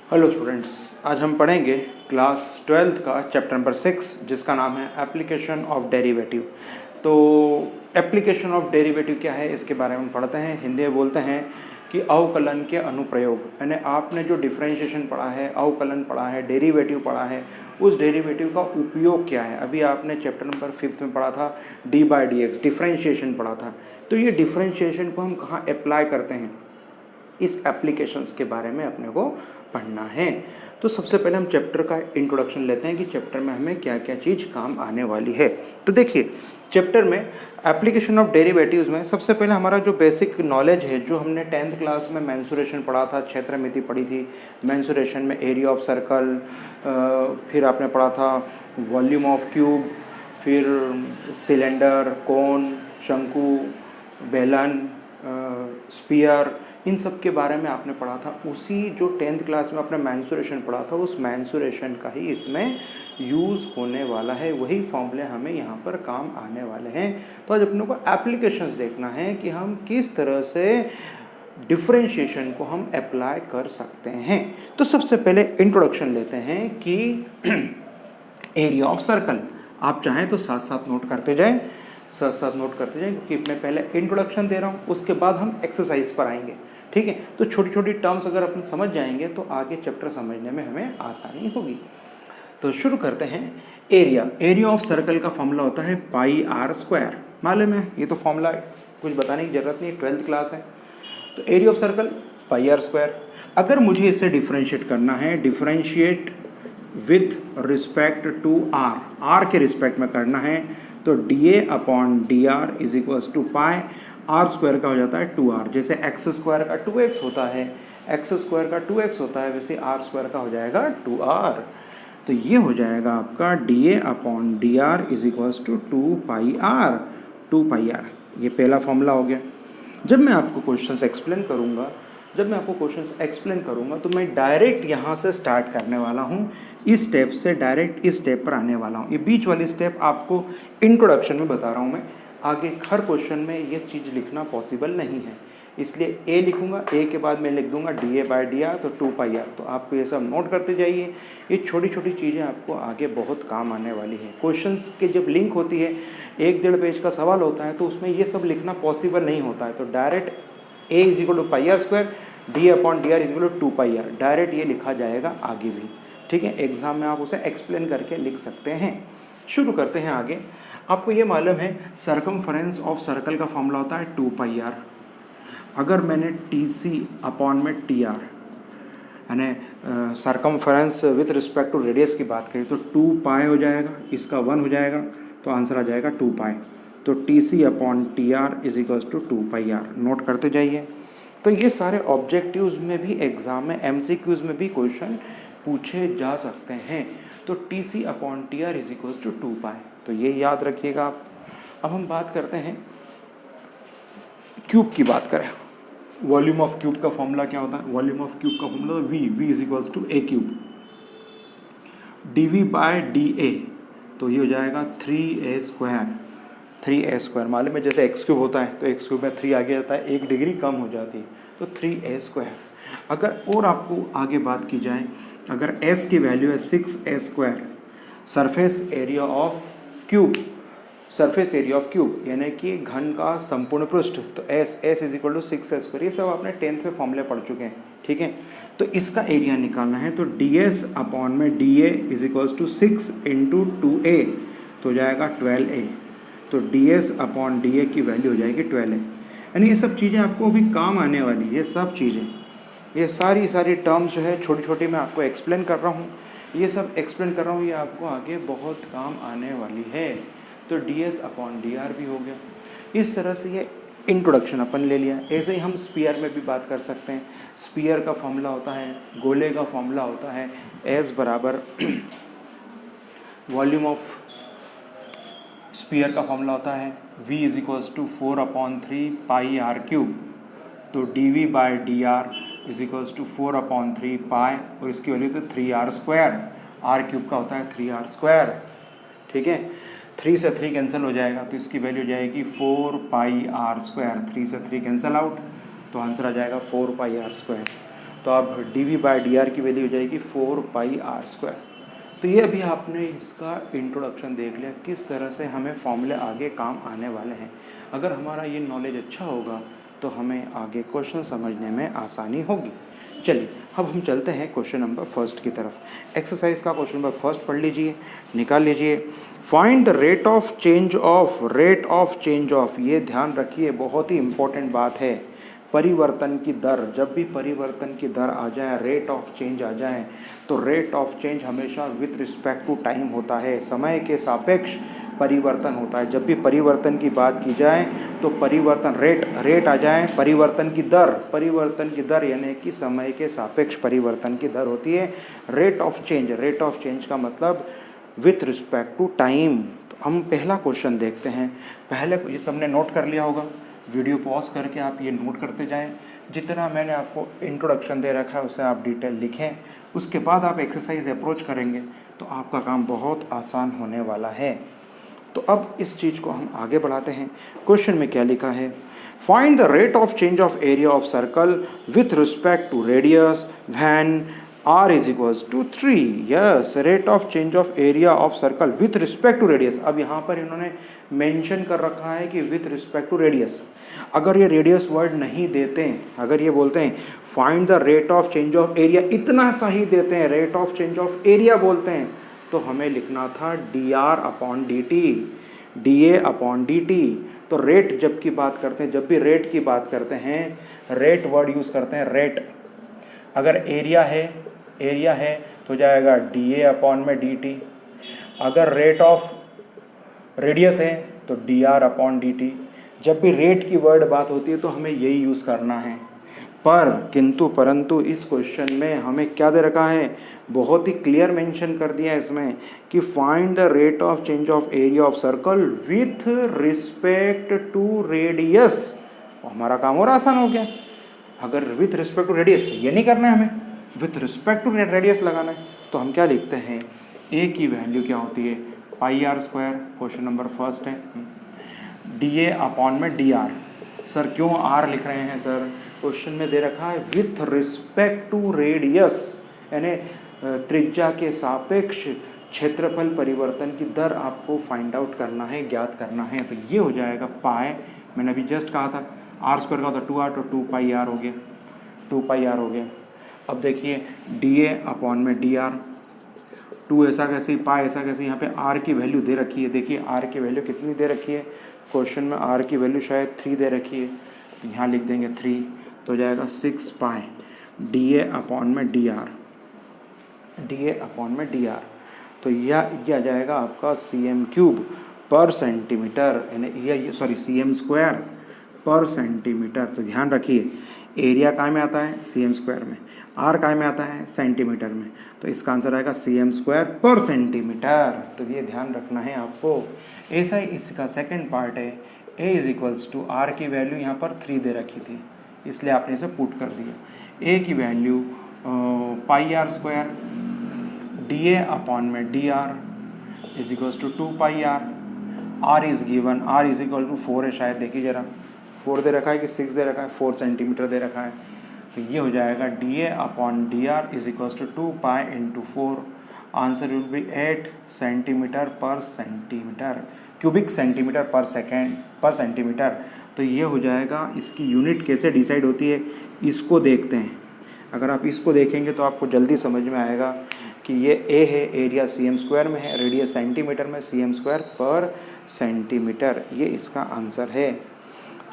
Hello students, आज हम पढ़ेंगे क्लास 12th का चैप्टर नंबर 6 जिसका नाम है एप्लीकेशन ऑफ डेरिवेटिव। तो एप्लीकेशन ऑफ डेरिवेटिव क्या है इसके बारे में पढ़ते हैं। हिंदी में बोलते हैं कि अवकलन के अनुप्रयोग, यानी आपने जो डिफरेंशिएशन पढ़ा है, अवकलन पढ़ा है, डेरिवेटिव पढ़ा है, उस डेरिवेटिव का उपयोग क्या है। अभी आपने चैप्टर नंबर 5 में पढ़ा था dy/dx, डिफरेंशिएशन पढ़ा था। तो ये डिफरेंशिएशन को हम कहाँ अप्लाई करते हैं, इस एप्लीकेशंस के बारे में अपने को पढ़ना है। तो सबसे पहले हम चैप्टर का इंट्रोडक्शन लेते हैं कि चैप्टर में हमें क्या क्या चीज़ काम आने वाली है। तो देखिए, चैप्टर में एप्लीकेशन ऑफ डेरिवेटिव्स में सबसे पहले हमारा जो बेसिक नॉलेज है, जो हमने 10th क्लास में मेंसुरेशन पढ़ा था, क्षेत्रमिति पढ़ी थी। मेंसुरेशन में एरिया ऑफ सर्कल, फिर आपने पढ़ा था वॉल्यूम ऑफ क्यूब, फिर सिलेंडर, कोन, शंकु, बेलन, स्फीयर, इन सब के बारे में आपने पढ़ा था। उसी जो 10th क्लास में आपने मेंसुरेशन पढ़ा था, उस मेंसुरेशन का ही इसमें यूज़ होने वाला है। वही फॉर्मूले हमें यहाँ पर काम आने वाले हैं। तो आज अपने को एप्लीकेशंस देखना है कि हम किस तरह से डिफरेंशिएशन को हम अप्लाई कर सकते हैं। तो सबसे पहले इंट्रोडक्शन लेते हैं कि एरिया ऑफ सर्कल। आप चाहें तो साथ साथ नोट करते जाएं, क्योंकि मैं पहले इंट्रोडक्शन दे रहा हूँ, उसके बाद हम एक्सरसाइज पर आएंगे। ठीक है, तो छोटी छोटी टर्म्स अगर अपन समझ जाएंगे तो आगे चैप्टर समझने में हमें आसानी होगी। तो शुरू करते हैं। एरिया ऑफ सर्कल का फॉर्मूला होता है πr²। मालूम है, ये तो फॉर्मूला कुछ बताने की ज़रूरत नहीं, 12th क्लास है। तो एरिया ऑफ सर्कल πr²। अगर मुझे इसे डिफ्रेंशिएट करना है, differentiate with respect to r के रिस्पेक्ट में करना है, तो dA/dr is equals to pi. r² का हो जाता है 2r। जैसे x² का 2x होता है, x² का 2x होता है, वैसे r² का हो जाएगा 2r। तो ये हो जाएगा आपका dA/dr is equals to 2πr। ये पहला फॉर्मूला हो गया। जब मैं आपको क्वेश्चंस एक्सप्लेन करूँगा तो मैं डायरेक्ट यहाँ से स्टार्ट करने वाला हूँ। इस स्टेप से डायरेक्ट इस स्टेप पर आने वाला हूँ। ये बीच वाली स्टेप आपको इंट्रोडक्शन में बता रहा हूँ मैं। आगे हर क्वेश्चन में ये चीज़ लिखना पॉसिबल नहीं है, इसलिए ए लिखूंगा, ए के बाद मैं लिख दूंगा dA/dr, तो 2πr। तो आप ये सब नोट करते जाइए। ये छोटी छोटी चीज़ें आपको आगे बहुत काम आने वाली है। क्वेश्चंस के जब लिंक होती है, 1-1.5 पेज का सवाल होता है, तो उसमें ये सब लिखना पॉसिबल नहीं होता है। तो direct a is equal to πr², dA/dr is equal to 2πr, direct ये लिखा जाएगा आगे भी। ठीक है, एग्जाम में आप उसे एक्सप्लेन करके लिख सकते हैं। शुरू करते हैं आगे। आपको ये मालूम है सर्कमफरेंस ऑफ सर्कल का फॉर्मूला होता है 2πr। अगर मैंने TC/TR यानी circumference with respect to radius की बात करें, तो 2π हो जाएगा, इसका 1 हो जाएगा, तो आंसर आ जाएगा 2π। तो TC/TR is equals to 2πr। Note करते जाइए। तो ये सारे ऑब्जेक्टिव्स में भी, एग्जाम में MCQs में भी क्वेश्चन पूछे जा सकते हैं। तो TC/TR इज इक्वल्स टू 2π, तो ये याद रखिएगा आप। अब हम बात करते हैं क्यूब की बात करें। वॉल्यूम ऑफ क्यूब का फॉर्मूला क्या होता है? वॉल्यूम ऑफ क्यूब का formula v is equals to a³। dV/dA, तो ये हो जाएगा 3a²। मालूम है, जैसे x³ होता है तो x³ में 3 आगे जाता है, 1 डिग्री कम हो जाती है, तो 3a²। अगर और आपको आगे बात की जाए, अगर s की वैल्यू है 6a², surface area of cube यानी कि घन का संपूर्ण पृष्ठ, तो s is equal to 6a²। ये सब आपने 10th में फॉर्मूले पढ़ चुके हैं। ठीक है, तो इसका एरिया निकालना है, तो dS/dA is equals to 6 into 2a, तो हो जाएगा 12a। तो dS/dA की वैल्यू हो जाएगी 12a। यानी ये सब चीज़ें आपको अभी काम आने वाली, ये सब चीज़ें, ये सारी टर्म्स जो है छोटी छोटी मैं आपको एक्सप्लेन कर रहा हूँ, ये सब एक्सप्लेन कर रहा हूँ, ये आपको आगे बहुत काम आने वाली है। तो dS/dr भी हो गया। इस तरह से ये इंट्रोडक्शन अपन ले लिया। ऐसे ही हम स्फीयर में भी बात कर सकते हैं। स्फीयर का फॉर्मूला होता है, गोले का फॉर्मूला होता है S बराबर वॉल्यूम ऑफ स्फीयर का फॉर्मूला होता है v is equals to 4/3πr³। तो dV/dr इज इक्वल्स टू 4/3π, और इसकी वैल्यू तो 3r²। r³ का होता है 3r²। ठीक है, 3 से 3 कैंसिल हो जाएगा, तो इसकी वैल्यू हो जाएगी 4πr²। 3 से 3 कैंसिल आउट, तो आंसर आ जाएगा 4πr²। तो तो अब dv/dr की वैल्यू हो जाएगी 4πr²। तो ये अभी आपने इसका इंट्रोडक्शन देख लिया, किस तरह से हमें फॉर्मूले आगे काम आने वाले हैं। अगर हमारा ये नॉलेज अच्छा होगा तो हमें आगे क्वेश्चन समझने में आसानी होगी। चलिए अब हम चलते हैं क्वेश्चन नंबर फर्स्ट की तरफ। एक्सरसाइज का क्वेश्चन नंबर फर्स्ट पढ़ लीजिए, निकाल लीजिए। Find the rate of change of, ये ध्यान रखिए, बहुत ही इंपॉर्टेंट बात है। परिवर्तन की दर, जब भी परिवर्तन की दर आ जाए, रेट ऑफ चेंज आ जाए, तो रेट ऑफ चेंज हमेशा विथ रिस्पेक्ट टू टाइम होता है, समय के सापेक्ष परिवर्तन होता है। जब भी परिवर्तन की बात की जाए तो परिवर्तन रेट आ जाए, परिवर्तन की दर यानी कि समय के सापेक्ष परिवर्तन की दर होती है रेट ऑफ चेंज का मतलब विथ रिस्पेक्ट टू टाइम। तो हम पहला क्वेश्चन देखते हैं। पहले ये सबने नोट कर लिया होगा, वीडियो पॉज करके आप ये नोट करते जाएं। जितना मैंने आपको इंट्रोडक्शन दे रखा है उसे आप डिटेल लिखें, उसके बाद आप एक्सरसाइज अप्रोच करेंगे तो आपका काम बहुत आसान होने वाला है। तो अब इस चीज़ को हम आगे बढ़ाते हैं। क्वेश्चन में क्या लिखा है? Find the rate of change of area of circle with respect to radius when r is equals to 3। Yes, rate of change of area of circle with respect to radius. अब यहाँ पर इन्होंने mention कर रखा है कि with respect to radius. अगर ये रेडियस वर्ड नहीं देते हैं, अगर ये बोलते हैं find the rate of change of area, इतना सा ही देते हैं, rate of change of area बोलते हैं, तो हमें लिखना था dr/dt। तो रेट जब की बात करते हैं, जब भी रेट की बात करते हैं, रेट वर्ड यूज़ करते हैं, रेट। अगर एरिया है तो जाएगा dA/dt। अगर रेट ऑफ रेडियस है तो dr/dt। जब भी रेट की वर्ड बात होती है तो हमें यही यूज़ करना है। परंतु इस क्वेश्चन में हमें क्या दे रखा है? बहुत ही क्लियर मेंशन कर दिया है इसमें कि find the rate of change of area of circle with respect to radius. हमारा काम और आसान हो गया। अगर विथ रिस्पेक्ट टू रेडियस, तो ये नहीं करना है हमें, विथ रिस्पेक्ट टू रेडियस लगाना है। तो हम क्या लिखते हैं? ए की वैल्यू क्या होती है? πr²। क्वेश्चन नंबर फर्स्ट है। dA/dr। सर क्यों r लिख रहे हैं सर? क्वेश्चन में दे रखा है विथ रिस्पेक्ट टू रेडियस, यानी त्रिज्या के सापेक्ष क्षेत्रफल परिवर्तन की दर आपको फाइंड आउट करना है, ज्ञात करना है। तो ये हो जाएगा पाई, मैंने अभी जस्ट कहा था r² का होता 2r, तो 2πr हो गया, 2πr हो गया। अब देखिए dA/dr, 2 ऐसा कैसे, पाई ऐसा कैसे, यहाँ पे r की वैल्यू दे रखी है। देखिए r की वैल्यू कितनी दे रखी है? क्वेश्चन में r की वैल्यू शायद 3 दे रखी है, तो यहाँ लिख देंगे 3, तो हो जाएगा 6π dA/dr। तो यह आ जाएगा आपका cm³ पर सेंटीमीटर, यानी cm² पर सेंटीमीटर। तो ध्यान रखिए, एरिया काय में आता है? cm² में। r काय में आता है? सेंटीमीटर में। तो इसका आंसर आएगा cm² पर सेंटीमीटर। तो ये ध्यान रखना है आपको। ऐसा ही इसका सेकंड पार्ट है, a is equals to r की वैल्यू यहाँ पर 3 दे रखी थी, इसलिए आपने इसे पुट कर दिया। a की value πr² dA/dr is equals to 2πr। r is given, r is equal to 4 है शायद, देखिए जरा 4 दे रखा है कि 6 दे रखा है? 4 सेंटीमीटर दे रखा है। तो ये हो जाएगा dA/dr is equals to 2π × 4। Answer will be 8 centimetre per centimetre, cubic centimetre per centimetre. तो ये हो जाएगा। इसकी यूनिट कैसे डिसाइड होती है इसको देखते हैं। अगर आप इसको देखेंगे तो आपको जल्दी समझ में आएगा कि ये ए है, एरिया cm² में है, रेडियस सेंटीमीटर में, cm² पर सेंटीमीटर, ये इसका आंसर है।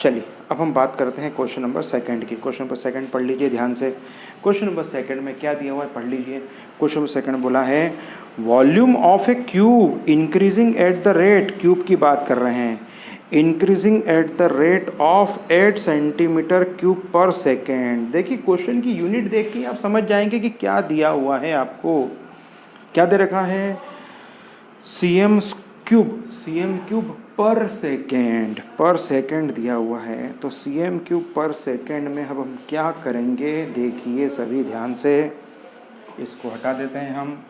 चलिए अब हम बात करते हैं क्वेश्चन नंबर सेकंड की। क्वेश्चन नंबर सेकंड पढ़ लीजिए ध्यान से। क्वेश्चन नंबर सेकंड में क्या दिया हुआ है पढ़ लीजिए। क्वेश्चन नंबर सेकंड बोला है volume of A cube increasing at the rate, cube की बात कर रहे हैं, increasing at the rate of 8 centimetre cube पर सेकेंड। देखिए क्वेश्चन की यूनिट देख के आप समझ जाएंगे कि क्या दिया हुआ है आपको। क्या दे रखा है? cm³ पर सेकेंड दिया हुआ है। तो cm³ पर सेकेंड में अब हम क्या करेंगे देखिए सभी ध्यान से। इसको हटा देते हैं हम,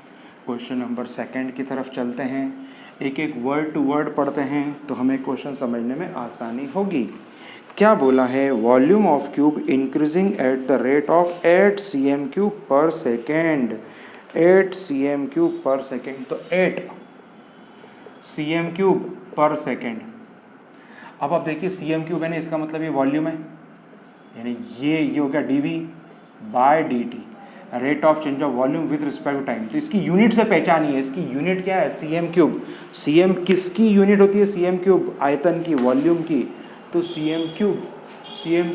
क्वेश्चन नंबर सेकंड की तरफ चलते हैं। एक एक वर्ड टू वर्ड पढ़ते हैं तो हमें क्वेश्चन समझने में आसानी होगी। क्या बोला है, volume of cube increasing at the rate of 8 cm cube पर सेकेंड, 8 cm क्यूब पर सेकेंड, तो 8 cm क्यूब पर सेकेंड। अब आप देखिए cm क्यूब है ना, इसका मतलब ये वॉल्यूम है, यानी ये हो गया dv by dt, rate of change of volume with respect to time. तो इसकी यूनिट से पहचानी है, इसकी यूनिट क्या है, cm क्यूब। cm किसकी यूनिट होती है, cm क्यूब आयतन की, वॉल्यूम की, तो cm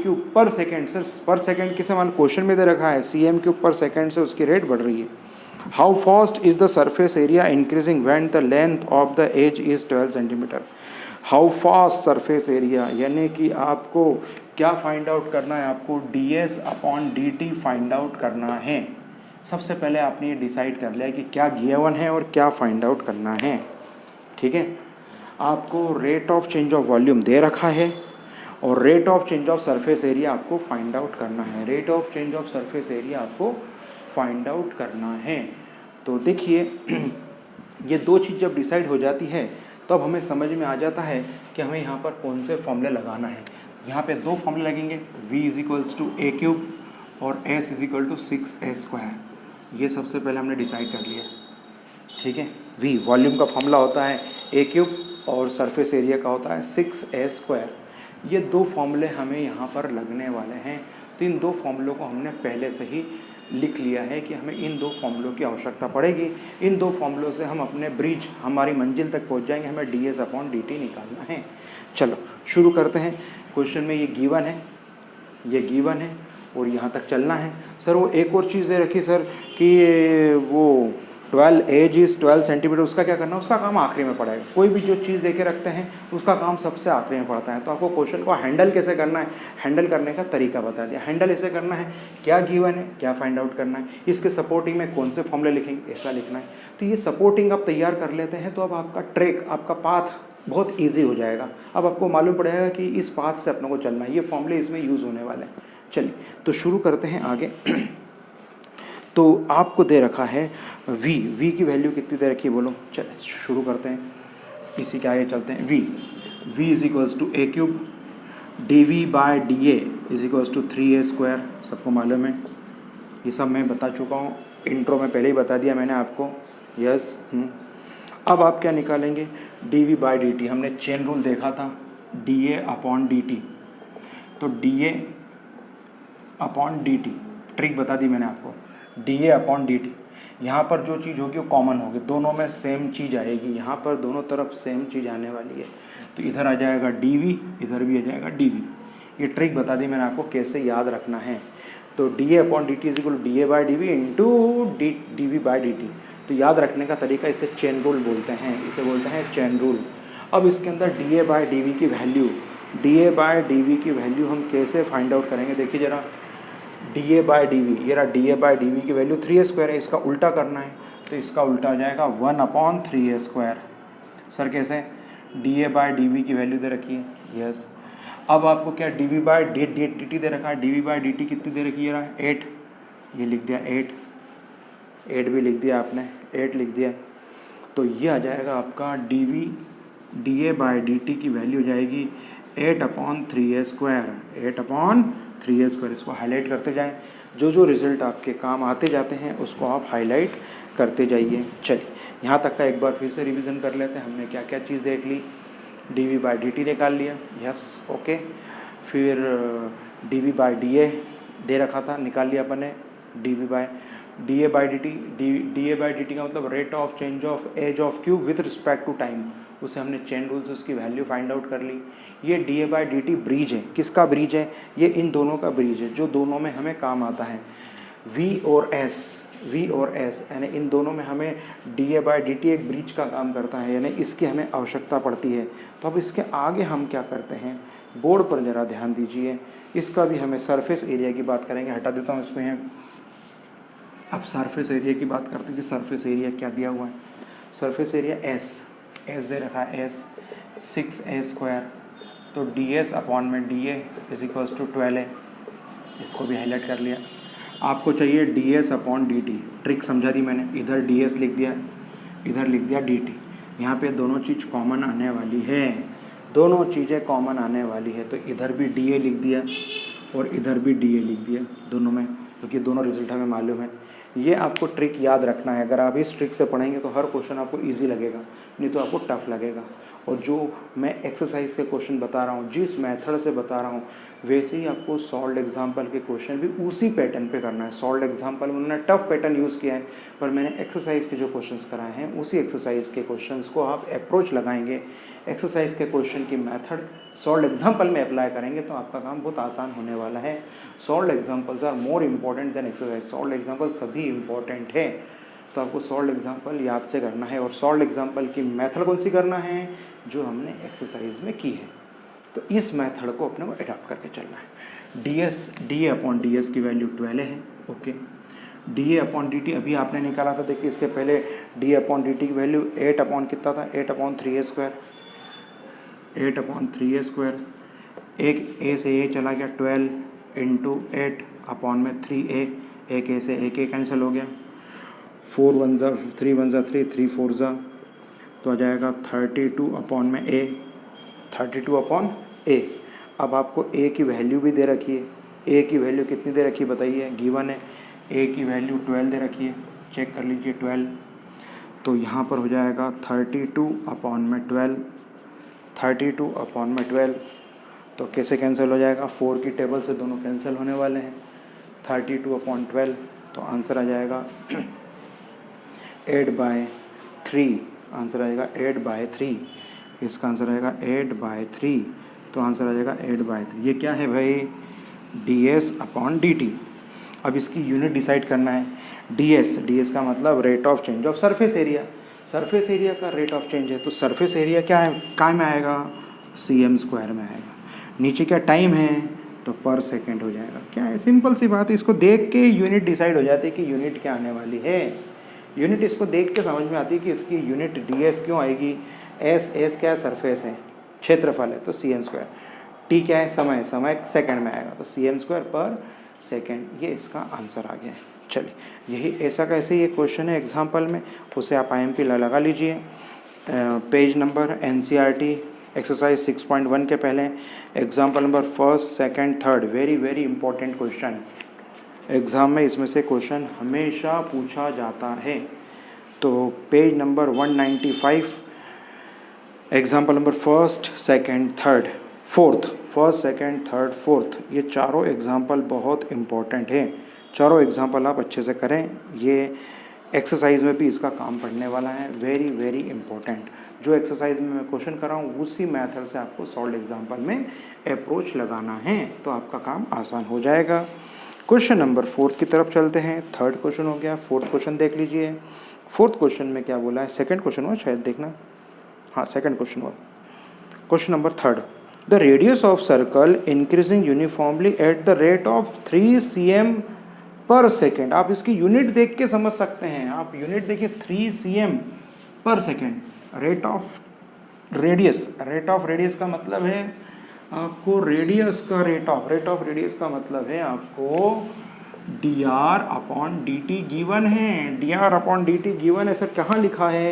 क्यूब पर सेकेंड। सर पर सेकेंड किसे मान क्वेश्चन में दे रखा है, cm क्यूब पर सेकेंड से उसकी रेट बढ़ रही है। How fast is the surface area increasing when the length of the edge is 12 centimetre. How fast surface area, यानी कि आपको क्या फाइंड आउट करना है, आपको ds upon dt find out करना है। सबसे पहले आपने ये डिसाइड कर लिया कि क्या गिवन है और क्या फाइंड आउट करना है, ठीक है। आपको rate of change of volume दे रखा है और rate of change of surface area आपको फाइंड आउट करना है, rate of change of surface area आपको फाइंड आउट करना है। तो देखिए ये दो चीज़ जब डिसाइड हो जाती है तो अब हमें समझ में आ जाता है कि हमें यहाँ पर कौन से फॉर्मूले लगाना है। यहाँ पे दो फॉर्मूले लगेंगे, v is equals to a cube और s is equal to 6a square. ये सबसे पहले हमने डिसाइड कर लिया, ठीक है। v वॉल्यूम का फॉर्मूला होता है ए क्यूब और सरफेस एरिया का होता है 6a स्क्वायर। ये दो फॉर्मूले हमें यहाँ पर लगने वाले हैं, तो इन दो फॉर्मूलों को हमने पहले से ही लिख लिया है कि हमें इन दो फॉर्मूलों की आवश्यकता पड़ेगी। इन दो फॉर्मूलों से हम अपने ब्रिज, हमारी मंजिल तक पहुंच जाएंगे। हमें ds अपॉन dt निकालना है। चलो शुरू करते हैं। क्वेश्चन में ये गिवन है, ये गिवन है और यहाँ तक चलना है। सर वो एक और चीज़ दे रखी सर कि वो 12 एज इज़ 12 सेंटीमीटर, उसका क्या करना है, उसका काम आखिरी में पड़ेगा। कोई भी जो चीज़ देके रखते हैं उसका काम सबसे आखिरी में पड़ता है। तो आपको क्वेश्चन को हैंडल कैसे करना है, हैंडल करने का तरीका बता दिया। हैंडल ऐसे करना है, क्या गिवन है, क्या फाइंड आउट करना है, इसके सपोर्टिंग में कौन से फॉर्मूले लिखेंगे, ऐसा लिखना है। तो ये सपोर्टिंग आप तैयार कर लेते हैं तो अब आपका ट्रैक, आपका पाथ बहुत ईजी हो जाएगा। अब आपको मालूम पड़ेगा कि इस पाथ से अपने को चलना है, ये फॉर्मूले इसमें यूज़ होने वाले हैं। चलिए तो शुरू करते हैं आगे। तो आपको दे रखा है v की वैल्यू कितनी दे रखी है बोलो। चलिए शुरू करते हैं, इसी के आगे चलते हैं। v is equals to a cube dv by d is equals to 3a square. सबको मालूम है, ये सब मैं बता चुका हूँ, इंट्रो में पहले ही बता दिया मैंने आपको। यस अब आप क्या निकालेंगे, dv बाय dt। हमने चेन रूल देखा था, dA अपॉन dt, तो dA अपॉन dt ट्रिक बता दी मैंने आपको, dA अपॉन dt। यहाँ पर जो चीज़ होगी वो कॉमन होगी, दोनों में सेम चीज़ आएगी, यहाँ पर दोनों तरफ सेम चीज़ आने वाली है। तो इधर आ जाएगा dv, इधर भी आ जाएगा dv। ये ट्रिक बता दी मैंने आपको कैसे याद रखना है। तो dA upon dt is equal to dA by dv into dv by dt। तो याद रखने का तरीका इसे चेन रूल बोलते हैं, इसे बोलते हैं चेन रूल। अब इसके अंदर dA बाई dv की वैल्यू, dA बाई dv की वैल्यू हम कैसे फाइंड आउट करेंगे, देखिए ज़रा। dA बाई dv, ये रहा dA बाई dv की वैल्यू 3a स्क्वायर है, इसका उल्टा करना है तो इसका उल्टा आ जाएगा 1 अपॉन 3a स्क्वायर। सर कैसे, dA बाई dv की वैल्यू दे रखी है, यस। अब आपको क्या dv बाई dt दे रखा है, dv बाई dt कितनी दे रखी है, 8, ये लिख दिया 8 भी लिख दिया आपने, 8 लिख दिया। तो ये आ जाएगा आपका dA बाई dt की वैल्यू हो जाएगी 8 upon 3a square, 8 upon 3a square. इसको हाईलाइट करते जाएं, जो जो रिज़ल्ट आपके काम आते जाते हैं उसको आप हाईलाइट करते जाइए। चलिए यहाँ तक का एक बार फिर से रिवीजन कर लेते हैं। हमने क्या क्या चीज़ देख ली, dv बाई dt निकाल लिया, यस ओके। फिर dv बाई dA दे रखा था, निकाल लिया अपन ने, dA बाई dt का मतलब rate of change of edge of cube with respect to time, उसे हमने चेन रूल से उसकी वैल्यू फाइंड आउट कर ली। ये dA बाई dt ब्रिज है, किसका ब्रिज है, ये इन दोनों का ब्रिज है, जो दोनों में हमें काम आता है। v और s यानी इन दोनों में हमें dA बाई dt एक ब्रिज का काम करता है, यानी इसकी हमें आवश्यकता पड़ती है। तो अब इसके आगे हम क्या करते हैं, बोर्ड पर ज़रा ध्यान दीजिए, इसका भी हमें सरफेस एरिया की बात करेंगे। हटा देता हूँ इसको यहाँ। अब सरफेस एरिया की बात करते हैं कि सरफेस एरिया क्या दिया हुआ है। सरफेस एरिया एस दे रखा है, एस 6a स्क्वायर। तो ds अपॉन में dA is equals to 12a, इसको भी हाईलाइट कर लिया। आपको चाहिए ds अपॉन dt, ट्रिक समझा दी मैंने, इधर ds लिख दिया, इधर लिख दिया dt। यहाँ पे दोनों चीज़ कॉमन आने वाली है, दोनों चीज़ें कॉमन आने वाली है, तो इधर भी डी ए लिख दिया और इधर भी डी ए लिख दिया दोनों में, क्योंकि दोनों रिजल्ट हमें मालूम है। ये आपको ट्रिक याद रखना है, अगर आप इस ट्रिक से पढ़ेंगे तो हर क्वेश्चन आपको इजी लगेगा, नहीं तो आपको टफ लगेगा। और जो मैं एक्सरसाइज के क्वेश्चन बता रहा हूँ, जिस मेथड से बता रहा हूँ, वैसे ही आपको सॉल्व एग्जाम्पल के क्वेश्चन भी उसी पैटर्न पे करना है। सॉल्व एग्जाम्पल में उन्होंने टफ पैटर्न यूज़ किया है, पर मैंने एक्सरसाइज के जो क्वेश्चंस कराए हैं उसी एक्सरसाइज के क्वेश्चंस को आप अप्रोच लगाएंगे, एक्सरसाइज के क्वेश्चन की मेथड सॉल्व एग्जाम्पल में अप्लाई करेंगे तो आपका काम बहुत आसान होने वाला है। Solve examples are more important than exercise. Solve example सभी इम्पॉर्टेंट है, तो आपको सॉल्व एग्जाम्पल याद से करना है। और सॉल्व एग्जाम्पल की मेथड कौन सी करना है, जो हमने एक्सरसाइज में की है, तो इस मेथड को अपने को अडॉप्ट करके चलना है। D a upon D S की वैल्यू 12 है। Okay, D a upon D T अभी आपने निकाला था, देखिए इसके पहले D a upon D T की वैल्यू 8 अपॉन कितना था, 8 upon 3a square, 8 upon 3a square. एक ए से ए चला गया, 12 इंटू 8 अपॉन में 3a, एक ए से एक ए कैंसिल हो गया, 4 1 ज़ा 3 1 ज़ा 3, 3 4 ज़ा, तो आ जाएगा 32 अपॉन में a, 32 अपॉन a। अब आपको a की वैल्यू भी दे रखी है, a की वैल्यू कितनी दे रखी है बताइए, गिवन है, a की वैल्यू 12 दे रखी है, चेक कर लीजिए 12, तो यहाँ पर हो जाएगा 32 अपॉन में 12, 32 अपॉन में 12, तो कैसे कैंसिल हो जाएगा, 4 की टेबल से दोनों कैंसिल होने वाले हैं, 32 अपॉन 12, तो आंसर आ जाएगा 8/3, आंसर आएगा 8/3, इसका आंसर आएगा 8/3, तो आंसर आ जाएगा 8/3। ये क्या है भाई, D S upon D T. अब इसकी यूनिट डिसाइड करना है। डी एस का मतलब rate of change of surface area, surface area का रेट ऑफ चेंज है, तो सरफेस एरिया क्या है, काय में आएगा, cm स्क्वायर में आएगा। नीचे क्या टाइम है, तो पर सेकेंड हो जाएगा। क्या है, सिंपल सी बात है, इसको देख के यूनिट डिसाइड हो जाती है कि यूनिट क्या आने वाली है। यूनिट इसको देख के समझ में आती है कि इसकी यूनिट डी एस क्यों आएगी। एस क्या है, सरफेस है, क्षेत्रफल है, तो cm स्क्वायर। टी क्या है, समय, समय सेकंड में आएगा, तो cm स्क्वायर पर सेकंड, ये इसका आंसर आ गया है। चलिए, यही ऐसा कैसे ये क्वेश्चन है एग्जाम्पल में, उसे आप IMP लगा लीजिए। पेज नंबर NCERT एक्सरसाइज 6.1 के पहले example number 1st, 2nd, 3rd, very very important question exam में, इसमें से क्वेश्चन हमेशा पूछा जाता है। तो page number 195, example number 1st, 2nd, 3rd, 4th, 1st, 2nd, 3rd, 4th, ये चारों एग्जाम्पल बहुत इम्पॉर्टेंट है। चारों एग्जाम्पल आप अच्छे से करें, ये एक्सरसाइज में भी इसका काम पढ़ने वाला है, वेरी वेरी इंपॉर्टेंट। जो एक्सरसाइज में मैं क्वेश्चन कर रहा हूँ उसी मेथड से आपको सॉल्व एग्जाम्पल में अप्रोच लगाना है, तो आपका काम आसान हो जाएगा। क्वेश्चन नंबर 4 की तरफ चलते हैं। 3rd क्वेश्चन हो गया, 4th क्वेश्चन देख लीजिए। 4th क्वेश्चन में क्या बोला है, 2nd क्वेश्चन हुआ शायद, देखना, हाँ 2nd क्वेश्चन हुआ। Question number 3rd, the radius of circle increasing uniformly at the rate of 3 cm पर सेकेंड। आप इसकी यूनिट देख के समझ सकते हैं, आप यूनिट देखिए 3 cm पर second. Rate of radius, rate of radius का मतलब है आपको रेडियस का रेट ऑफ रेडियस का मतलब है आपको dr अपॉन dt गिवन है, dr अपॉन dt गिवन है। सर कहाँ लिखा है,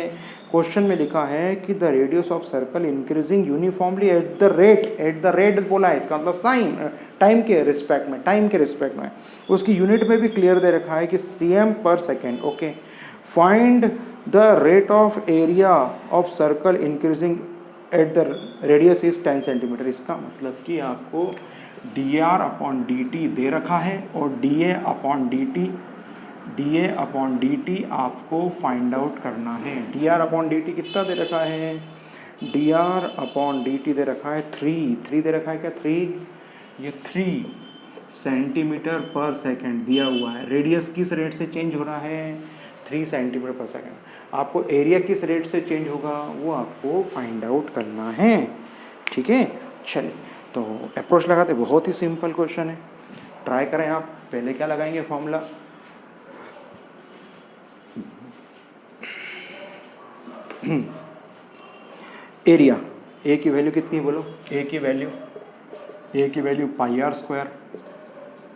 क्वेश्चन में लिखा है कि the radius of circle increasing uniformly at the rate बोला है, इसका मतलब साइन, टाइम के रिस्पेक्ट में, उसकी यूनिट में भी क्लियर दे रखा है कि cm पर second. Okay, find the rate of area of circle increasing at the radius is 10 centimetre. इसका मतलब कि आपको dr अपॉन dt दे रखा है और dA अपॉन dt आपको फाइंड आउट करना है। dr अपॉन dt कितना दे रखा है, dr अपॉन dt दे रखा है 3 दे रखा है क्या, 3, ये 3 सेंटीमीटर पर सेकेंड दिया हुआ है। रेडियस किस रेट से चेंज हो रहा है, 3 सेंटीमीटर पर सेकेंड। आपको एरिया किस रेट से चेंज होगा वो आपको फाइंड आउट करना है, ठीक है। चलिए, तो अप्रोच लगाते, बहुत ही सिंपल क्वेश्चन है, ट्राई करें आप। पहले क्या लगाएंगे फॉर्मूला, एरिया, ए की वैल्यू कितनी बोलो, ए की value pi r square,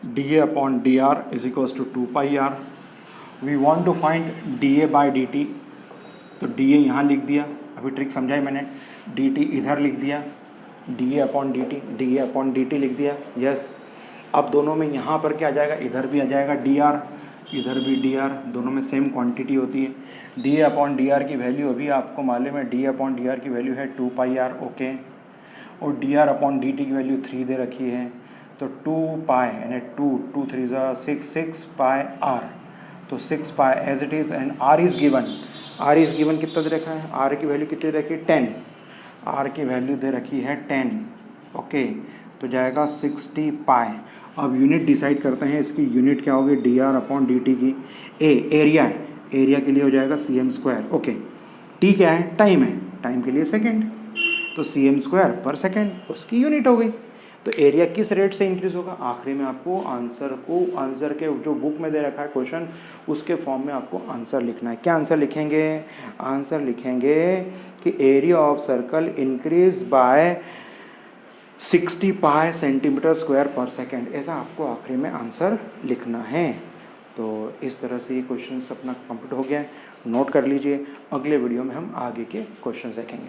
d a upon d r is equals to 2 pi r. We want to find d a by d t, तो डी ए यहाँ लिख दिया, अभी ट्रिक समझाई मैंने, डी टी इधर लिख दिया, D a upon D T लिख दिया, यस। अब दोनों में यहाँ पर क्या आ जाएगा, इधर भी आ जाएगा डी आर, इधर भी डी आर, दोनों में सेम क्वांटिटी होती है। D a upon d are की वैल्यू अभी आपको मालूम है, D a upon d are की वैल्यू है 2 पाई आर, ओके। और D R upon D T की वैल्यू 3 दे रखी है, तो 2 पाई यानी 2 3 ज़ा 6 पाई आर, तो 6 pi as it is. And r is given कितना दे रखा है, आर की वैल्यू कितनी दे रखी है 10, आर की वैल्यू दे रखी है 10, ओके। तो जाएगा 60 पाई। अब यूनिट डिसाइड करते हैं, इसकी यूनिट क्या होगी, D R upon D T की। एरिया है, एरिया के लिए हो जाएगा cm², ओके। टी क्या है, टाइम है, टाइम के लिए सेकेंड, तो cm² पर सेकेंड उसकी यूनिट हो गई। तो एरिया किस रेट से इंक्रीज होगा, आखिरी में आपको आंसर के जो बुक में दे रखा है क्वेश्चन, उसके फॉर्म में आपको आंसर लिखना है। क्या आंसर लिखेंगे, आंसर लिखेंगे कि area of circle increase by 60 पाई सेंटीमीटर² पर सेकेंड, ऐसा आपको आखिरी में आंसर लिखना है। तो इस तरह से ये क्वेश्चन अपना कंप्लीट हो गया है, नोट कर लीजिए। अगले वीडियो में हम आगे के क्वेश्चन देखेंगे।